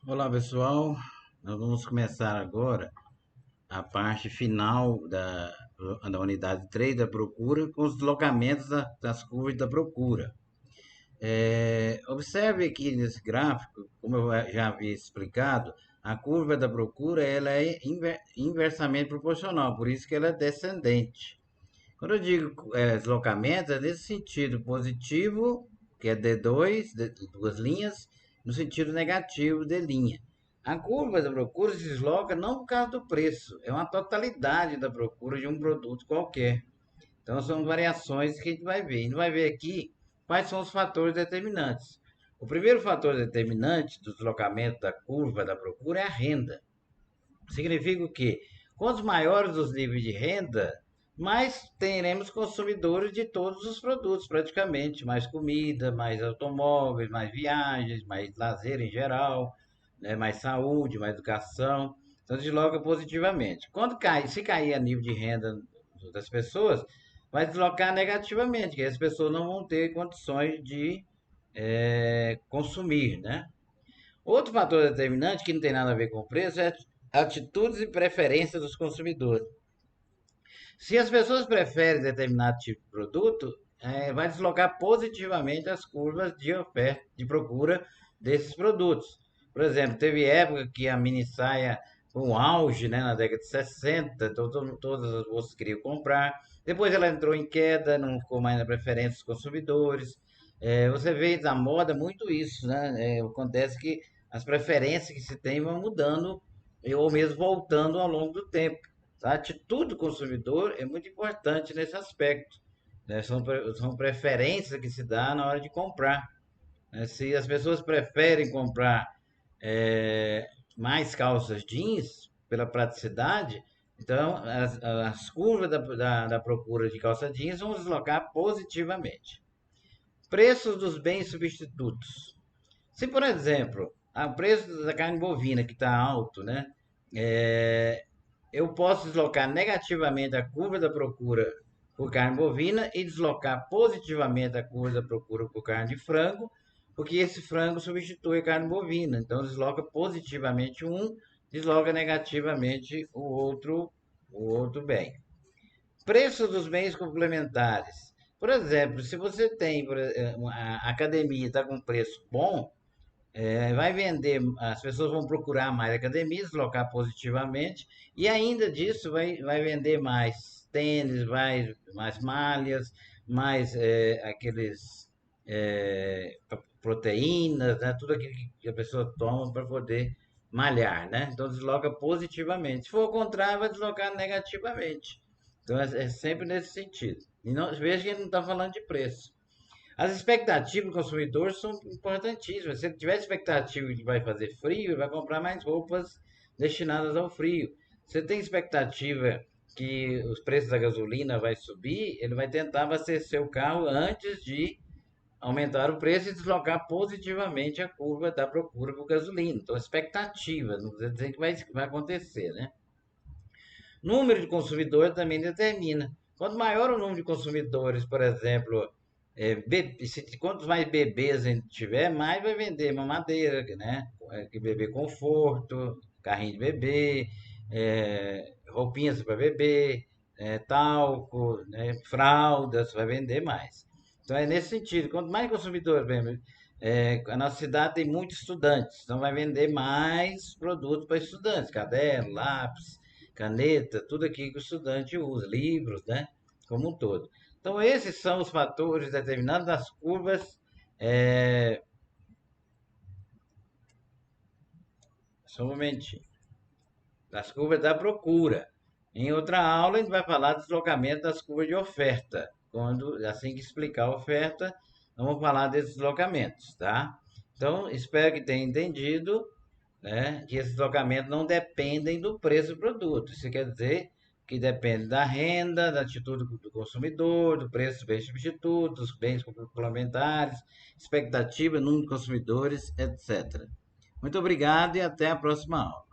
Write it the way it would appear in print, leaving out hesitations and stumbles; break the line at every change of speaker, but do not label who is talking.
Olá pessoal, nós vamos começar agora a parte final da unidade 3 da procura com os deslocamentos das curvas da procura. Observe aqui nesse gráfico, como eu já havia explicado, a curva da procura ela é inversamente proporcional, por isso que ela é descendente. Quando eu digo deslocamento, é nesse sentido positivo, que é D2, duas linhas, no sentido negativo, D linha. A curva da procura se desloca não por causa do preço, é uma totalidade da procura de um produto qualquer. Então são variações que a gente vai ver. A gente vai ver aqui quais são os fatores determinantes. O primeiro fator determinante do deslocamento da curva da procura é a renda. Significa o quê? Quanto maiores os níveis de renda, mais teremos consumidores de todos os produtos, praticamente. Mais comida, mais automóveis, mais viagens, mais lazer em geral, né? Mais saúde, mais educação. Então, desloca positivamente. Se cair a nível de renda das pessoas, vai deslocar negativamente, que as pessoas não vão ter condições de consumir, né? Outro fator determinante que não tem nada a ver com o preço é atitudes e preferências dos consumidores. Se as pessoas preferem determinado tipo de produto, vai deslocar positivamente as curvas de oferta, de procura desses produtos. Por exemplo, teve época que a mini saia foi um auge, né, na década de 60, todas as moças queriam comprar. Depois ela entrou em queda, não ficou mais na preferência dos consumidores. Você vê na moda muito isso, né? Acontece que as preferências que se tem vão mudando ou mesmo voltando ao longo do tempo. A atitude do consumidor é muito importante nesse aspecto, né? São preferências que se dá na hora de comprar, né? Se as pessoas preferem comprar é, mais calças jeans pela praticidade, então as curvas da procura de calça jeans vão deslocar positivamente. Preços dos bens substitutos. Se, por exemplo, o preço da carne bovina que está alto, né? É, eu posso deslocar negativamente a curva da procura por carne bovina e deslocar positivamente a curva da procura por carne de frango, porque esse frango substitui a carne bovina. Então, desloca positivamente um, desloca negativamente o outro bem. Preço dos bens complementares. Por exemplo, se você tem a academia está com preço bom, vai vender, as pessoas vão procurar mais academias, deslocar positivamente, e ainda disso vai vender mais tênis, mais malhas, mais aqueles proteínas, né? Tudo aquilo que a pessoa toma para poder malhar, né? Então desloca positivamente. Se for o contrário, vai deslocar negativamente. Então é sempre nesse sentido. E não, veja que ele não está falando de preço. As expectativas do consumidor são importantíssimas. Se ele tiver expectativa de que vai fazer frio, ele vai comprar mais roupas destinadas ao frio. Se ele tem expectativa que os preços da gasolina vai subir, ele vai tentar abastecer o carro antes de aumentar o preço e deslocar positivamente a curva da procura por gasolina. Então, expectativa, não quer dizer que vai acontecer, né? Número de consumidores também determina. Quanto maior o número de consumidores, por exemplo, quantos mais bebês a gente tiver, mais vai vender mamadeira, né? Que bebê conforto, carrinho de bebê, roupinhas para bebê, talco, né? Fraldas, vai vender mais. Então é nesse sentido, quanto mais consumidores, a nossa cidade tem muitos estudantes, então vai vender mais produtos para estudantes, caderno, lápis, caneta, tudo aquilo que o estudante usa, livros, né? Como um todo. Então, esses são os fatores determinantes das curvas. É... Só um momentinho. Das curvas da procura. Em outra aula, a gente vai falar do deslocamento das curvas de oferta. Assim que explicar a oferta, vamos falar desses deslocamentos, tá? Então, espero que tenha entendido, né, que esses deslocamentos não dependem do preço do produto. Isso quer dizer que depende da renda, da atitude do consumidor, do preço dos bens substitutos, dos bens complementares, expectativa, número de consumidores, etc. Muito obrigado e até a próxima aula.